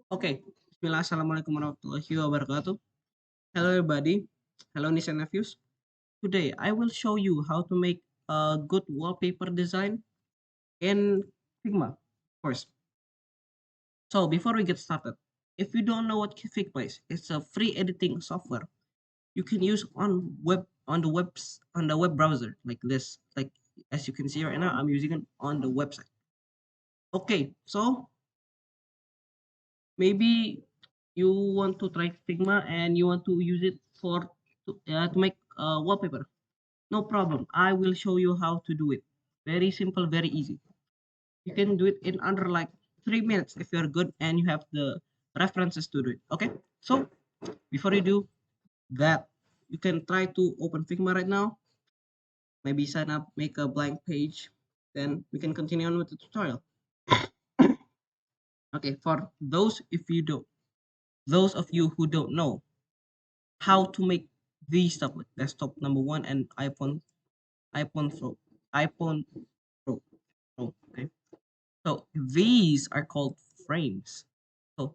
Okay. Bismillah, Assalamualaikum warahmatullahi wabarakatuh. Hello, everybody. Hello, niece and nephews. Today, I will show you how to make a good wallpaper design in Figma, of course. So, before we get started, if you don't know what Figma is, it's a free editing software you can use on the web browser like this. Like as you can see right now, I'm using it on the website. Okay, so maybe you want to try Figma and you want to use it to make wallpaper. No problem. I will show you how to do it. Very simple, very easy. You can do it in under like 3 minutes if you're good and you have the references to do it. Okay. So before you do that, you can try to open Figma right now. Maybe sign up, make a blank page. Then we can continue on with the tutorial. Okay. For those of you who don't know how to make these stuff like desktop number one and iPhone Pro, iPhone Pro. Okay, so these are called frames. So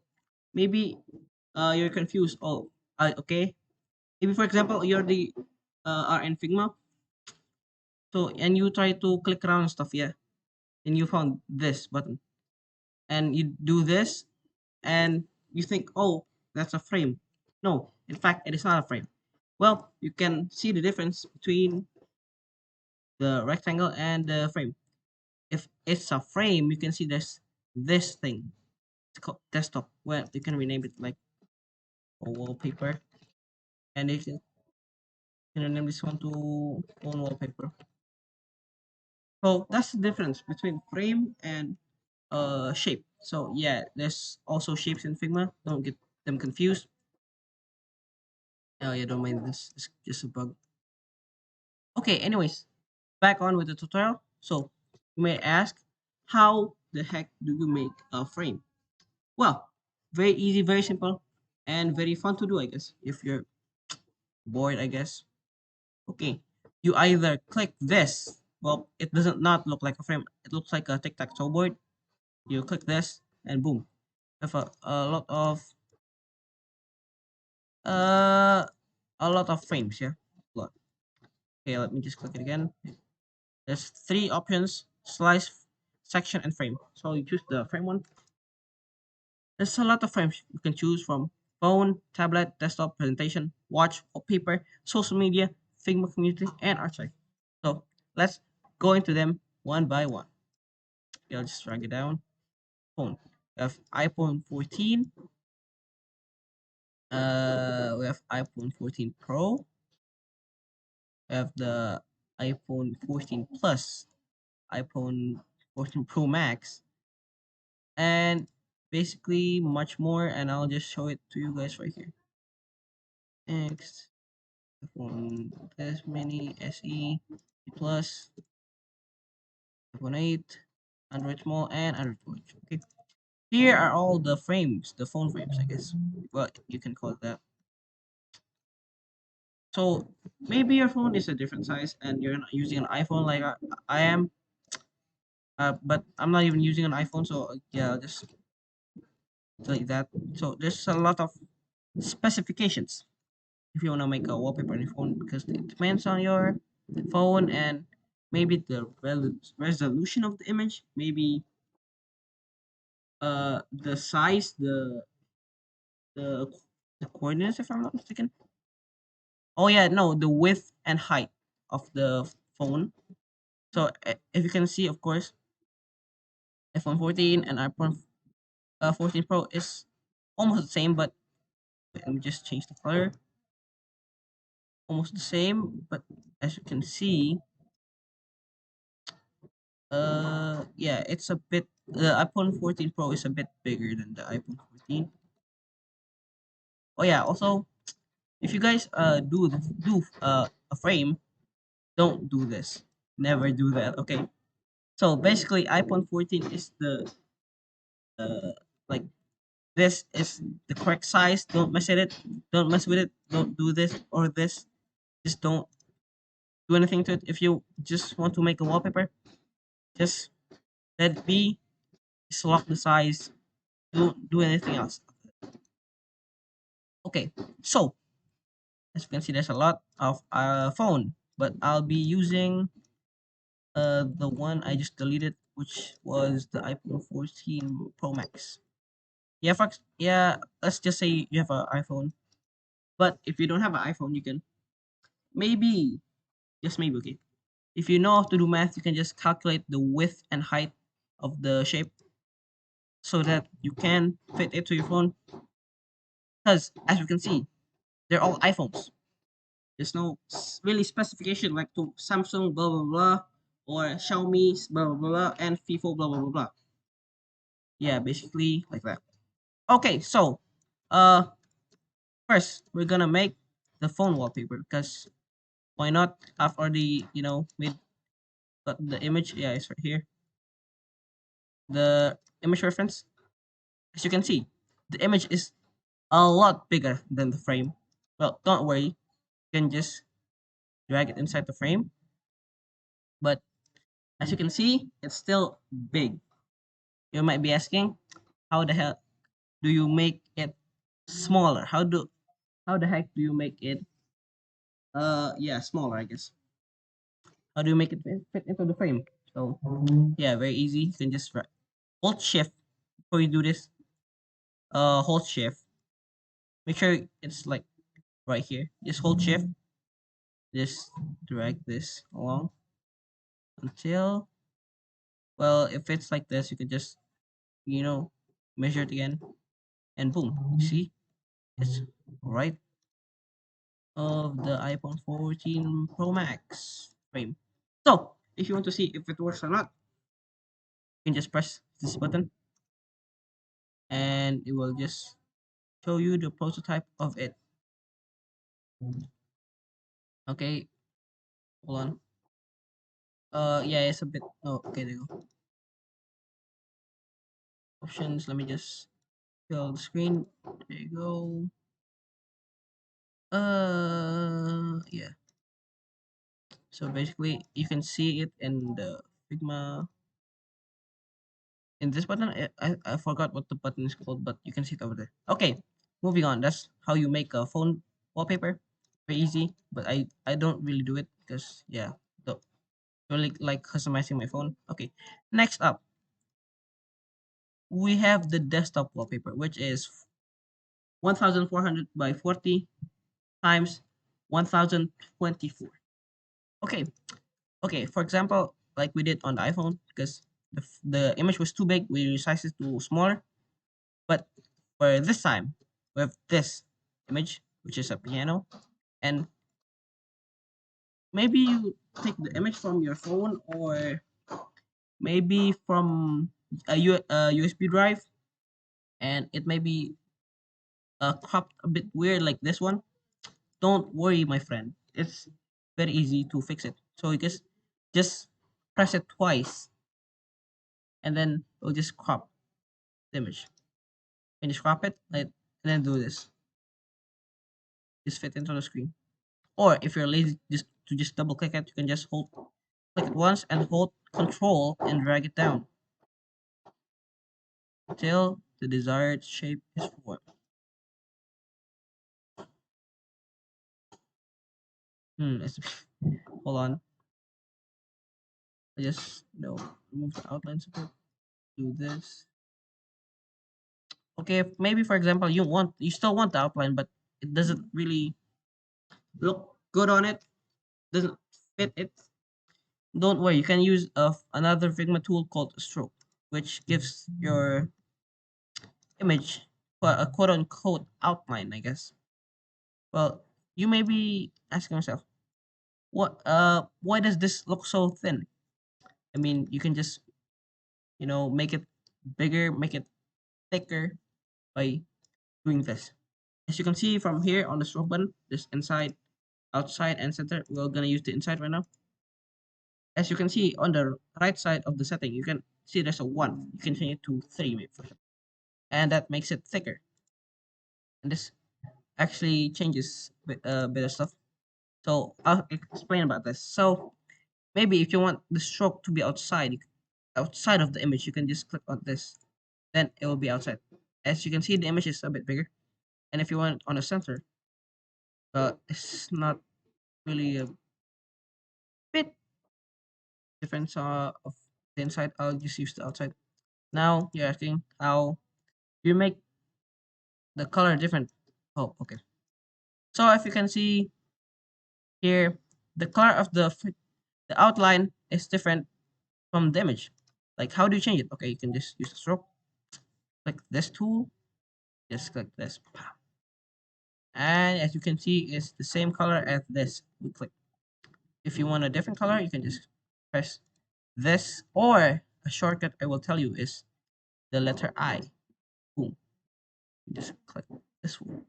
maybe you're confused. Oh, okay. Maybe for example you're the are in Figma, so and you try to click around and stuff, yeah, and you found this button, and you do this, and you think, oh, that's a frame. No, in fact, it is not a frame. Well, you can see the difference between the rectangle and the frame. If it's a frame, you can see this thing. It's called desktop. Well, you can rename it like a wallpaper, and you can rename this one to phone wallpaper. So that's the difference between frame and shape. So yeah, there's also shapes in Figma. Don't get them confused. Oh yeah, don't mind this. It's just a bug. Okay, anyways, back on with the tutorial. So you may ask, how the heck do you make a frame? Well, very easy, very simple, and very fun to do, I guess. If you're bored, I guess. Okay, you either click this. Well, it doesn't not look like a frame. It looks like a tic-tac-toe board. You click this, and boom, have a lot of uh a lot of frames. Yeah, lot. Okay, let me just click it again. There's three options: slice, section, and frame. So you choose the frame one. There's a lot of frames you can choose from: phone, tablet, desktop, presentation, watch, wallpaper, social media, Figma community, and archive. So let's go into them one by one. Okay, I'll just drag it down. Phone. We have iPhone 14. We have iPhone 14 Pro. We have the iPhone 14 Plus, iPhone 14 Pro Max, and basically much more. And I'll just show it to you guys right here. Next. iPhone S Mini, SE, Plus, iPhone 8, Android Small, and Android Touch. Okay, here are all the frames, the phone frames, I guess. Well, you can call it that. So maybe your phone is a different size and you're not using an iPhone like I am, but I'm not even using an iPhone, so yeah, I'll just like that. So there's a lot of specifications if you want to make a wallpaper on your phone because it depends on your phone and maybe the resolution of the image, maybe the size, the the coordinates if I'm not mistaken. Oh yeah, no, the width and height of the phone. So if you can see, of course, iPhone 14 and iPhone 14 Pro is almost the same, but wait, let me just change the color. Almost the same, but as you can see, yeah, it's a bit. The iPhone 14 Pro is a bit bigger than the iPhone 14. Oh yeah, also, if you guys do a frame, don't do this. Never do that. Okay. So basically, iPhone 14 is the like this is the correct size. Don't mess with it. Don't mess with it. Don't do this or this. Just don't do anything to it. If you just want to make a wallpaper, just let it be. Just lock the size Don't do anything else. Okay, so as you can see, there's a lot of phone, but I'll be using the one I just deleted, which was the iPhone 14 Pro Max. Yeah, yeah. Let's just say you have an iPhone, but if you don't have an iPhone, you can maybe, just maybe, okay. If you know how to do math, you can just calculate the width and height of the shape so that you can fit it to your phone. Because as you can see, they're all iPhones. There's no really specification like to Samsung blah blah blah or Xiaomi blah blah blah and Vivo blah blah blah blah. Yeah, basically like that. Okay, so uh first we're gonna make the phone wallpaper because why not? I've already made got the image. Yeah, it's right here. The image reference. As you can see, the image is a lot bigger than the frame. Well, don't worry, you can just drag it inside the frame. But as you can see, it's still big. You might be asking, how the hell do you make it smaller? How the heck do you make it yeah, smaller, I guess. How do you make it fit into the frame? So yeah, very easy. You can just hold shift before you do this. Hold shift. Make sure it's like right here. Just hold shift. Just drag this along until, well, if it's like this, you could just you know measure it again, and boom. You see, it's right of the iPhone 14 Pro Max frame. So if you want to see if it works or not, you can just press this button and it will just show you the prototype of it. Okay, hold on. Yeah, it's a bit. Oh, okay, there you go. Options. Let me just fill the screen. There you go. Yeah. So basically, you can see it in the Figma. In this button, I forgot what the button is called, but you can see it over there. Okay, moving on. That's how you make a phone wallpaper. Very easy, but I don't really do it because yeah, don't really like customizing my phone. Okay, next up we have the desktop wallpaper, which is 1400 by 40 times 1024. Okay, okay. For example, like we did on the iPhone, because the image was too big, we resized it to smaller. But for this time, we have this image, which is a piano, and maybe you take the image from your phone or maybe from a USB drive, and it may be cropped a bit weird like this one. Don't worry, my friend. It's very easy to fix it. So you just press it twice, and then it'll just crop the image. And just crop it, like, and then do this. Just fit into the screen. Or if you're lazy, just double click it, you can just click it once and hold Control and drag it down until the desired shape is formed. Let's hold on. I just remove the outlines a bit. Do this. Okay, maybe for example you still want the outline, but it doesn't really look good on it. Doesn't fit it. Don't worry, you can use another Figma tool called Stroke, which gives your image a quote unquote outline, I guess. Well, you may be asking yourself, why does this look so thin? I mean, you can just, make it bigger, make it thicker by doing this. As you can see from here on the stroke button, this inside, outside, and center. We're gonna use the inside right now. As you can see on the right side of the setting, you can see there's a 1. You can change it to 3 maybe for sure. And that makes it thicker. And this actually changes bit of stuff. So I'll explain about this. So maybe if you want the stroke to be outside of the image, you can just click on this. Then it will be outside. as you can see, the image is a bit bigger. And if you want it on the center, it's not really a bit different of the inside. I'll just use the outside. Now you're asking how you make the color different. Oh, okay. So if you can see here, the color of the outline is different from the image. Like how do you change it? Okay, you can just use the stroke. Click this tool. Just click this. And as you can see, it's the same color as this. We click. If you want a different color, you can just press this, or a shortcut I will tell you is the letter I. Boom. Just click this one.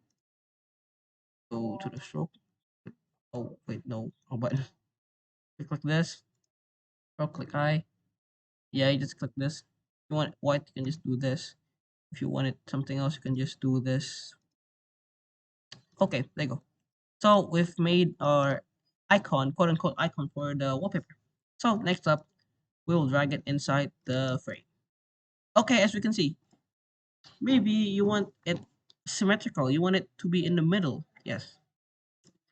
Go to the stroke. Oh wait, no, wrong button. You click this. Or click I. Yeah, you just click this. If you want it white, you can just do this. If you want it something else, you can just do this. Okay, there you go. So we've made our icon, quote unquote icon for the wallpaper. So next up, we'll drag it inside the frame. Okay, as we can see, maybe you want it symmetrical. You want it to be in the middle. Yes,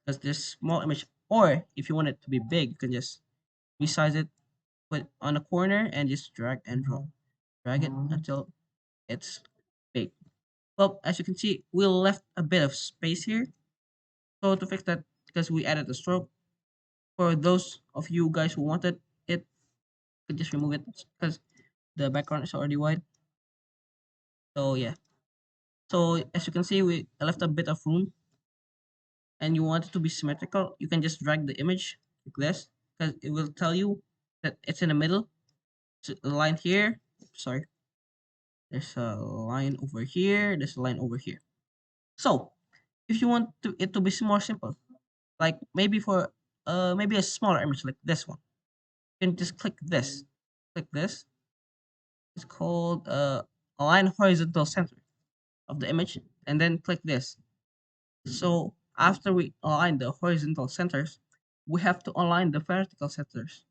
because this small image. Or if you want it to be big, you can just resize it, put it on a corner, and just drag and drop. Drag it until it's big. Well, as you can see, we left a bit of space here. So to fix that, because we added a stroke, for those of you guys who wanted it, you can just remove it because the background is already white. So yeah. So as you can see, we left a bit of room, and you want it to be symmetrical. You can just drag the image like this because it will tell you that it's in the middle. So a line here. Sorry, there's a line over here. There's a line over here. So if you want it to be more simple, like maybe for maybe a smaller image like this one, you can just click this. Click this. It's called align horizontal center of the image, and then click this. So after we align the horizontal centers, we have to align the vertical centers.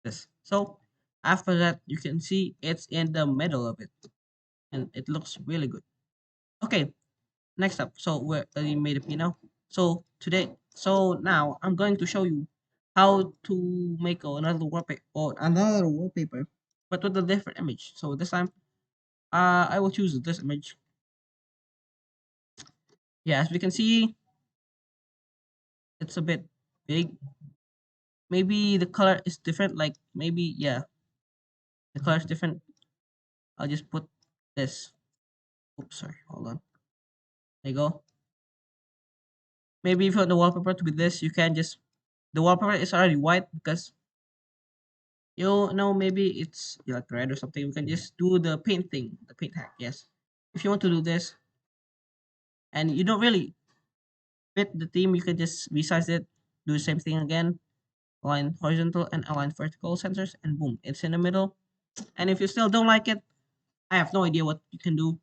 This. So after that, you can see it's in the middle of it, and it looks really good. Okay, next up. So we made a P now. So now I'm going to show you how to make another wallpaper, but with a different image. So this time, I will choose this image. Yeah, as we can see, it's a bit big. Maybe the color is different. Like maybe yeah, the color is different. I'll just put this. Oops, sorry. Hold on. There you go. Maybe if you want the wallpaper to be this, you can just the wallpaper is already white because you know maybe it's like red or something. We can just do the paint thing, the paint hack. Yes. If you want to do this and you don't really fit the theme, you can just resize it, do the same thing again, align horizontal and align vertical centers, and boom, it's in the middle. And if you still don't like it, I have no idea what you can do.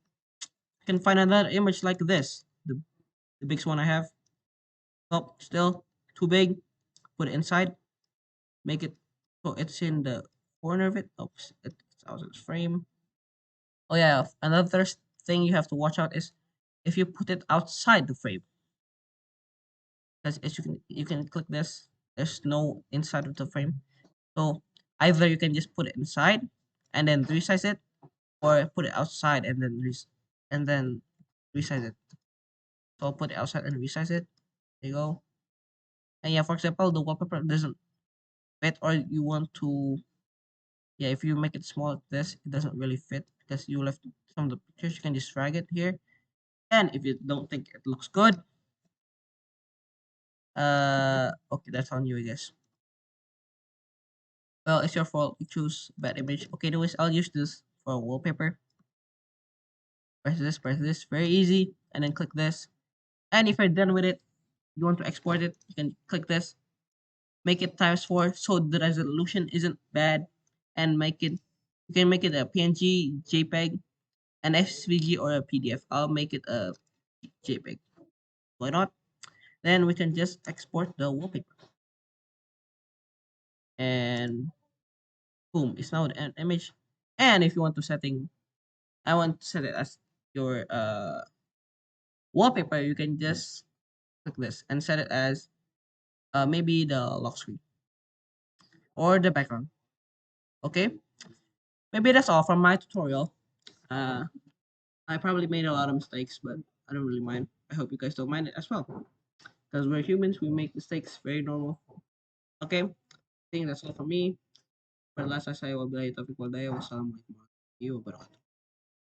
You can find another image like this, the biggest one I have. Oh, still too big. Put it inside. Make it so it's in the corner of it. Oops, it's out of the frame. Oh yeah, another thing you have to watch out is if you put it outside the frame. Because as you can click this, there's no inside of the frame. So either you can just put it inside and then resize it, or put it outside and then resize it. So I'll put it outside and resize it. There you go. And yeah, for example, the wallpaper doesn't fit, or you want to, yeah, if you make it small like this, it doesn't really fit because you left some of the pictures. You can just drag it here. And if you don't think it looks good, okay, that's on you, I guess. Well, it's your fault. You choose bad image. Okay, anyways, I'll use this for wallpaper. Press this, very easy, and then click this. And if you're done with it, you want to export it, you can click this, make it times 4 so the resolution isn't bad, and you can make it a PNG, JPEG, an SVG, or a PDF. I'll make it a JPEG. Why not? Then we can just export the wallpaper, and boom, it's now an image. And if you want to I want to set it as your wallpaper, you can just click this and set it as maybe the lock screen or the background. Okay, maybe that's all from my tutorial. Uh, I probably made a lot of mistakes, but I don't really mind. I hope you guys don't mind it as well, because we're humans. We make mistakes, very normal. Okay, I think that's all from me. For the last, I say, wabillahi taufiq wal hidayah. Wassalamualaikum warahmatullahi wabarakatuh.